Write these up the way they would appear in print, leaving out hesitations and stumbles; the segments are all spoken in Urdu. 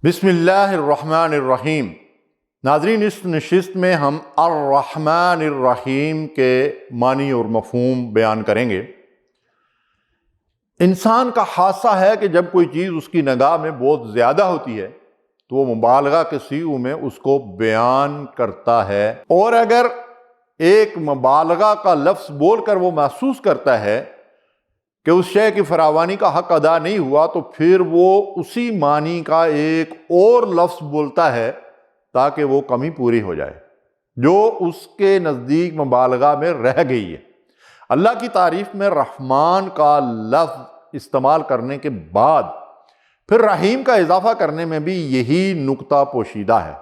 بسم اللہ الرحمن الرحیم۔ ناظرین، اس نشست میں ہم الرحمن الرحیم کے معنی اور مفہوم بیان کریں گے۔ انسان کا حادثہ ہے کہ جب کوئی چیز اس کی نگاہ میں بہت زیادہ ہوتی ہے تو وہ مبالغہ کے سیغ میں اس کو بیان کرتا ہے، اور اگر ایک مبالغہ کا لفظ بول کر وہ محسوس کرتا ہے کہ اس شے کی فراوانی کا حق ادا نہیں ہوا تو پھر وہ اسی معنی کا ایک اور لفظ بولتا ہے تاکہ وہ کمی پوری ہو جائے جو اس کے نزدیک مبالغہ میں رہ گئی ہے۔ اللہ کی تعریف میں رحمان کا لفظ استعمال کرنے کے بعد پھر رحیم کا اضافہ کرنے میں بھی یہی نکتہ پوشیدہ ہے۔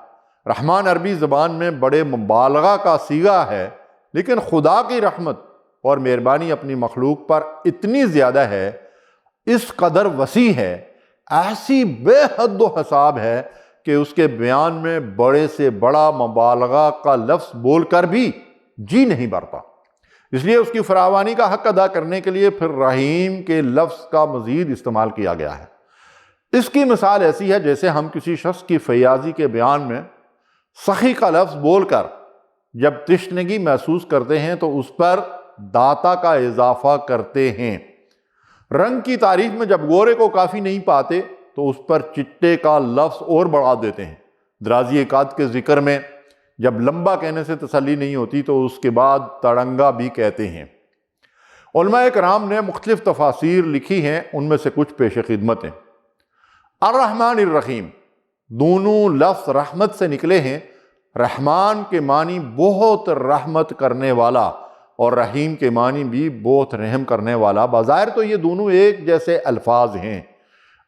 رحمان عربی زبان میں بڑے مبالغہ کا صیغہ ہے، لیکن خدا کی رحمت اور مہربانی اپنی مخلوق پر اتنی زیادہ ہے، اس قدر وسیع ہے، ایسی بے حد و حساب ہے کہ اس کے بیان میں بڑے سے بڑا مبالغہ کا لفظ بول کر بھی جی نہیں بھرتا۔ اس لیے اس کی فراوانی کا حق ادا کرنے کے لیے پھر رحیم کے لفظ کا مزید استعمال کیا گیا ہے۔ اس کی مثال ایسی ہے جیسے ہم کسی شخص کی فیاضی کے بیان میں سخی کا لفظ بول کر جب تشنگی محسوس کرتے ہیں تو اس پر داتا کا اضافہ کرتے ہیں۔ رنگ کی تعریف میں جب گورے کو کافی نہیں پاتے تو اس پر چٹے کا لفظ اور بڑھا دیتے ہیں۔ درازی قد کے ذکر میں جب لمبا کہنے سے تسلی نہیں ہوتی تو اس کے بعد تڑنگا بھی کہتے ہیں۔ علماء کرام نے مختلف تفاسیر لکھی ہیں، ان میں سے کچھ پیش خدمت ہیں۔ الرحمن الرحیم دونوں لفظ رحمت سے نکلے ہیں۔ رحمان کے معنی بہت رحمت کرنے والا اور رحیم کے معنی بھی بہت رحم کرنے والا۔ بظاہر تو یہ دونوں ایک جیسے الفاظ ہیں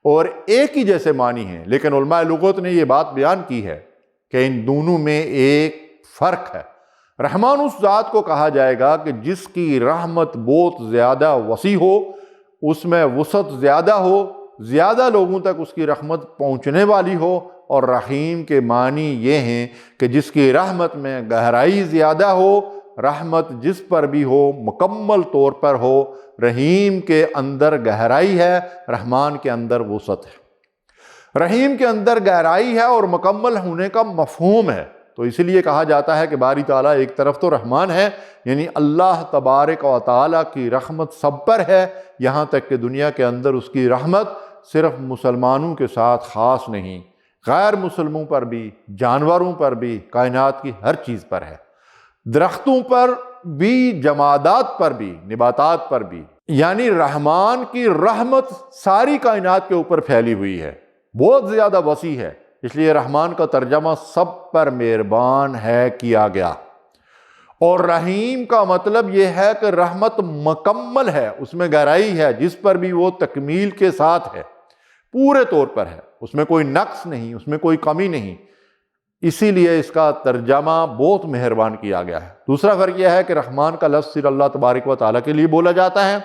اور ایک ہی جیسے معنی ہیں، لیکن علماء لغت نے یہ بات بیان کی ہے کہ ان دونوں میں ایک فرق ہے۔ رحمان اس ذات کو کہا جائے گا کہ جس کی رحمت بہت زیادہ وسیع ہو، اس میں وسعت زیادہ ہو، زیادہ لوگوں تک اس کی رحمت پہنچنے والی ہو، اور رحیم کے معنی یہ ہیں کہ جس کی رحمت میں گہرائی زیادہ ہو، رحمت جس پر بھی ہو مکمل طور پر ہو۔ رحیم کے اندر گہرائی ہے، رحمان کے اندر وسعت ہے۔ رحیم کے اندر گہرائی ہے اور مکمل ہونے کا مفہوم ہے، تو اسی لیے کہا جاتا ہے کہ باری تعالیٰ ایک طرف تو رحمان ہے، یعنی اللہ تبارک و تعالیٰ کی رحمت سب پر ہے، یہاں تک کہ دنیا کے اندر اس کی رحمت صرف مسلمانوں کے ساتھ خاص نہیں، غیر مسلموں پر بھی، جانوروں پر بھی، کائنات کی ہر چیز پر ہے، درختوں پر بھی، جمادات پر بھی، نباتات پر بھی، یعنی رحمان کی رحمت ساری کائنات کے اوپر پھیلی ہوئی ہے، بہت زیادہ وسیع ہے۔ اس لیے رحمان کا ترجمہ سب پر مہربان ہے کیا گیا، اور رحیم کا مطلب یہ ہے کہ رحمت مکمل ہے، اس میں گہرائی ہے، جس پر بھی وہ تکمیل کے ساتھ ہے، پورے طور پر ہے، اس میں کوئی نقص نہیں، اس میں کوئی کمی نہیں، اسی لیے اس کا ترجمہ بہت مہربان کیا گیا ہے۔ دوسرا فرق یہ ہے کہ رحمان کا لفظ صرف اللہ تبارک و تعالیٰ کے لیے بولا جاتا ہے،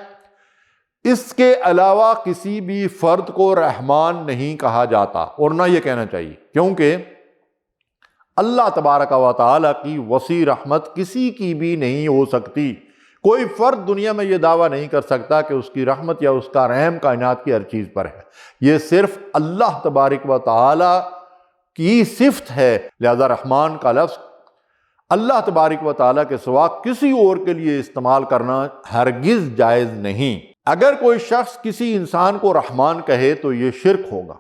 اس کے علاوہ کسی بھی فرد کو رحمان نہیں کہا جاتا، اور نہ یہ کہنا چاہیے، کیونکہ اللہ تبارک و تعالیٰ کی وسیع رحمت کسی کی بھی نہیں ہو سکتی۔ کوئی فرد دنیا میں یہ دعویٰ نہیں کر سکتا کہ اس کی رحمت یا اس کا رحم کائنات کی ہر چیز پر ہے، یہ صرف اللہ تبارک و تعالیٰ کی صفت ہے۔ لہذا رحمان کا لفظ اللہ تبارک و تعالیٰ کے سوا کسی اور کے لیے استعمال کرنا ہرگز جائز نہیں۔ اگر کوئی شخص کسی انسان کو رحمان کہے تو یہ شرک ہوگا۔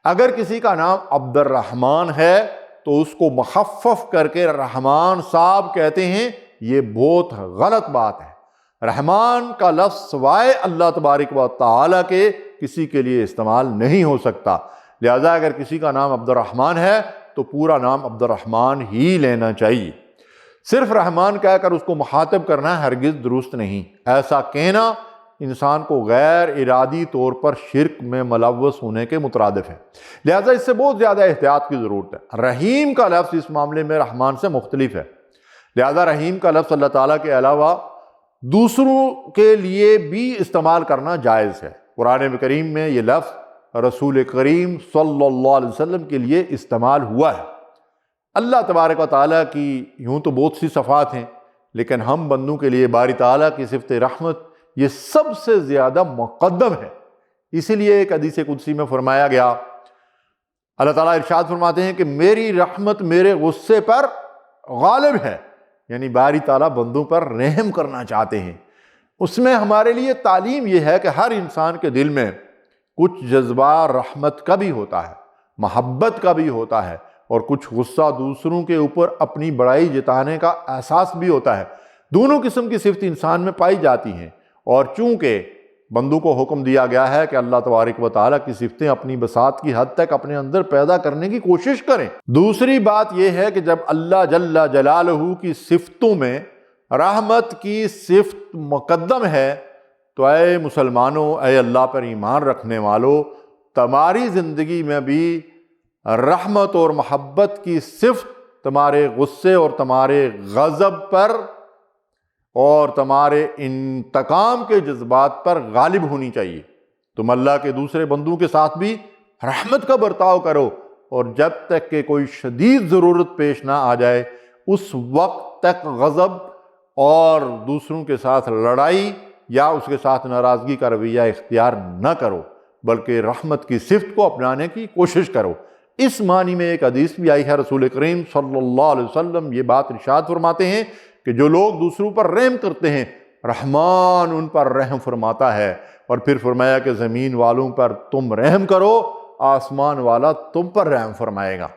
اگر کسی کا نام عبد الرحمن ہے تو اس کو مخفف کر کے رحمان صاحب کہتے ہیں، یہ بہت غلط بات ہے۔ رحمان کا لفظ سوائے اللہ تبارک و تعالیٰ کے کسی کے لیے استعمال نہیں ہو سکتا۔ لہذا اگر کسی کا نام عبد الرحمن ہے تو پورا نام عبد الرحمن ہی لینا چاہیے، صرف رحمان کہہ کر اس کو مخاطب کرنا ہرگز درست نہیں۔ ایسا کہنا انسان کو غیر ارادی طور پر شرک میں ملوث ہونے کے مترادف ہے، لہذا اس سے بہت زیادہ احتیاط کی ضرورت ہے۔ رحیم کا لفظ اس معاملے میں رحمان سے مختلف ہے، لہذا رحیم کا لفظ اللہ تعالیٰ کے علاوہ دوسروں کے لیے بھی استعمال کرنا جائز ہے۔ قرآن کریم میں یہ لفظ رسول کریم صلی اللہ علیہ وسلم کے لیے استعمال ہوا ہے۔ اللہ تبارک و تعالیٰ کی یوں تو بہت سی صفات ہیں، لیکن ہم بندوں کے لیے باری تعالیٰ کی صفت رحمت یہ سب سے زیادہ مقدم ہے۔ اسی لیے ایک حدیث قدسی میں فرمایا گیا اللہ تعالیٰ ارشاد فرماتے ہیں کہ میری رحمت میرے غصے پر غالب ہے، یعنی باری تعالیٰ بندوں پر رحم کرنا چاہتے ہیں۔ اس میں ہمارے لیے تعلیم یہ ہے کہ ہر انسان کے دل میں کچھ جذبہ رحمت کا بھی ہوتا ہے، محبت کا بھی ہوتا ہے، اور کچھ غصہ دوسروں کے اوپر اپنی بڑائی جتانے کا احساس بھی ہوتا ہے۔ دونوں قسم کی صفت انسان میں پائی جاتی ہیں، اور چونکہ بندوں کو حکم دیا گیا ہے کہ اللہ تبارک و تعالیٰ کی صفتیں اپنی بساط کی حد تک اپنے اندر پیدا کرنے کی کوشش کریں۔ دوسری بات یہ ہے کہ جب اللہ جل جلالہ کی صفتوں میں رحمت کی صفت مقدم ہے تو اے مسلمانوں، اے اللہ پر ایمان رکھنے والوں، تمہاری زندگی میں بھی رحمت اور محبت کی صفت تمہارے غصے اور تمہارے غضب پر اور تمہارے انتقام کے جذبات پر غالب ہونی چاہیے۔ تم اللہ کے دوسرے بندوں کے ساتھ بھی رحمت کا برتاؤ کرو، اور جب تک کہ کوئی شدید ضرورت پیش نہ آ جائے اس وقت تک غضب اور دوسروں کے ساتھ لڑائی یا اس کے ساتھ ناراضگی کا رویہ اختیار نہ کرو، بلکہ رحمت کی صفت کو اپنانے کی کوشش کرو۔ اس معنی میں ایک حدیث بھی آئی ہے، رسول کریم صلی اللہ علیہ وسلم یہ بات ارشاد فرماتے ہیں کہ جو لوگ دوسروں پر رحم کرتے ہیں رحمان ان پر رحم فرماتا ہے، اور پھر فرمایا کہ زمین والوں پر تم رحم کرو، آسمان والا تم پر رحم فرمائے گا۔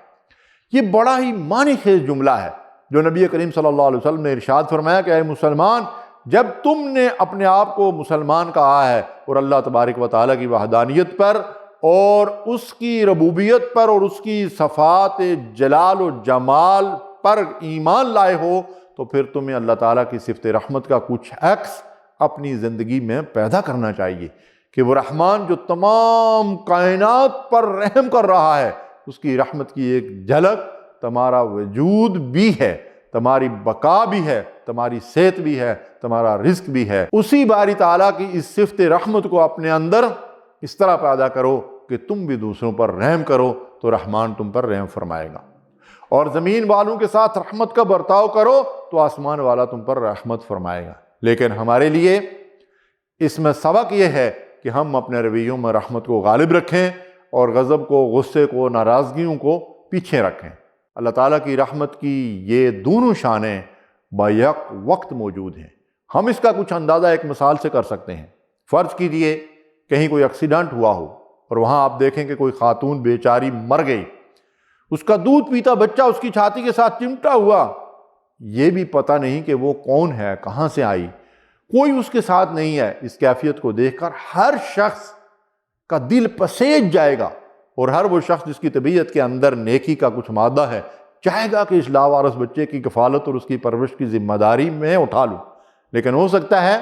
یہ بڑا ہی معنی خیز جملہ ہے جو نبی کریم صلی اللہ علیہ وسلم نے ارشاد فرمایا کہ اے مسلمان، جب تم نے اپنے آپ کو مسلمان کہا ہے اور اللہ تبارک و تعالیٰ کی وحدانیت پر اور اس کی ربوبیت پر اور اس کی صفات جلال و جمال پر ایمان لائے ہو، تو پھر تمہیں اللہ تعالیٰ کی صفت رحمت کا کچھ عکس اپنی زندگی میں پیدا کرنا چاہیے کہ وہ رحمان جو تمام کائنات پر رحم کر رہا ہے، اس کی رحمت کی ایک جھلک تمہارا وجود بھی ہے، تمہاری بقا بھی ہے، تمہاری صحت بھی ہے، تمہارا رزق بھی ہے۔ اسی باری تعالیٰ کی اس صفت رحمت کو اپنے اندر اس طرح پیدا کرو کہ تم بھی دوسروں پر رحم کرو تو رحمان تم پر رحم فرمائے گا، اور زمین والوں کے ساتھ رحمت کا برتاؤ کرو تو آسمان والا تم پر رحمت فرمائے گا۔ لیکن ہمارے لیے اس میں سبق یہ ہے کہ ہم اپنے رویوں میں رحمت کو غالب رکھیں اور غضب کو، غصے کو، ناراضگیوں کو پیچھے رکھیں۔ اللہ تعالیٰ کی رحمت کی یہ دونوں شانیں بیک وقت موجود ہیں۔ ہم اس کا کچھ اندازہ ایک مثال سے کر سکتے ہیں۔ فرض کیجئے کہیں کوئی ایکسیڈنٹ ہوا ہو اور وہاں آپ دیکھیں کہ کوئی خاتون بیچاری مر گئی، اس کا دودھ پیتا بچہ اس کی چھاتی کے ساتھ چمٹا ہوا، یہ بھی پتہ نہیں کہ وہ کون ہے، کہاں سے آئی، کوئی اس کے ساتھ نہیں ہے۔ اس کیفیت کو دیکھ کر ہر شخص کا دل پسیج جائے گا، اور ہر وہ شخص جس کی طبیعت کے اندر نیکی کا کچھ مادہ ہے چاہے گا کہ اس لاوارث بچے کی کفالت اور اس کی پرورش کی ذمہ داری میں اٹھا لوں۔ لیکن ہو سکتا ہے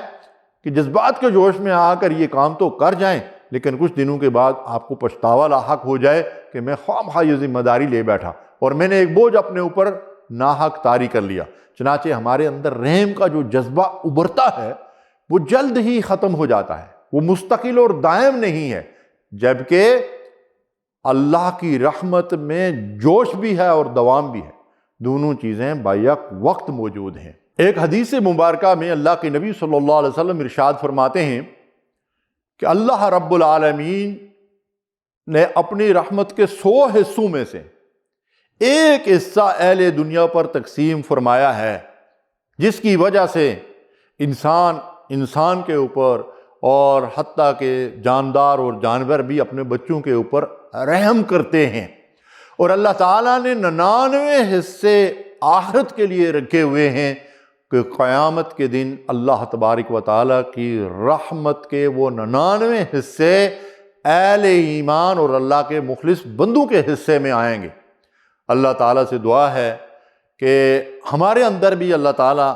کہ جذبات کے جوش میں آ کر یہ کام تو کر جائیں، لیکن کچھ دنوں کے بعد آپ کو پچھتاوا لاحق ہو جائے کہ میں خواہ یہ ذمہ داری لے بیٹھا اور میں نے ایک بوجھ اپنے اوپر ناحق طاری کر لیا۔ چنانچہ ہمارے اندر رحم کا جو جذبہ ابھرتا ہے وہ جلد ہی ختم ہو جاتا ہے، وہ مستقل اور دائم نہیں ہے، جبکہ اللہ کی رحمت میں جوش بھی ہے اور دوام بھی ہے، دونوں چیزیں بیک وقت موجود ہیں۔ ایک حدیث مبارکہ میں اللہ کے نبی صلی اللہ علیہ وسلم ارشاد فرماتے ہیں کہ اللہ رب العالمین نے اپنی رحمت کے 100 حصوں میں سے ایک حصہ اہل دنیا پر تقسیم فرمایا ہے، جس کی وجہ سے انسان کے اوپر اور حتیٰ کہ جاندار اور جانور بھی اپنے بچوں کے اوپر رحم کرتے ہیں، اور اللہ تعالیٰ نے 99 حصے آخرت کے لیے رکھے ہوئے ہیں کہ قیامت کے دن اللہ تبارک و تعالیٰ کی رحمت کے وہ 99 حصے اہل ایمان اور اللہ کے مخلص بندوں کے حصے میں آئیں گے۔ اللہ تعالیٰ سے دعا ہے کہ ہمارے اندر بھی اللہ تعالیٰ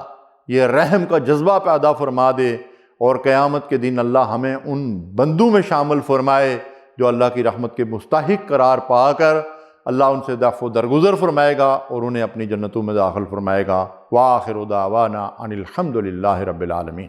یہ رحم کا جذبہ پیدا فرما دے، اور قیامت کے دن اللہ ہمیں ان بندوں میں شامل فرمائے جو اللہ کی رحمت کے مستحق قرار پا کر اللہ ان سے دفع و درگزر فرمائے گا اور انہیں اپنی جنتوں میں داخل فرمائے گا۔ وآخر دعوانا ان الحمد للہ رب العالمین۔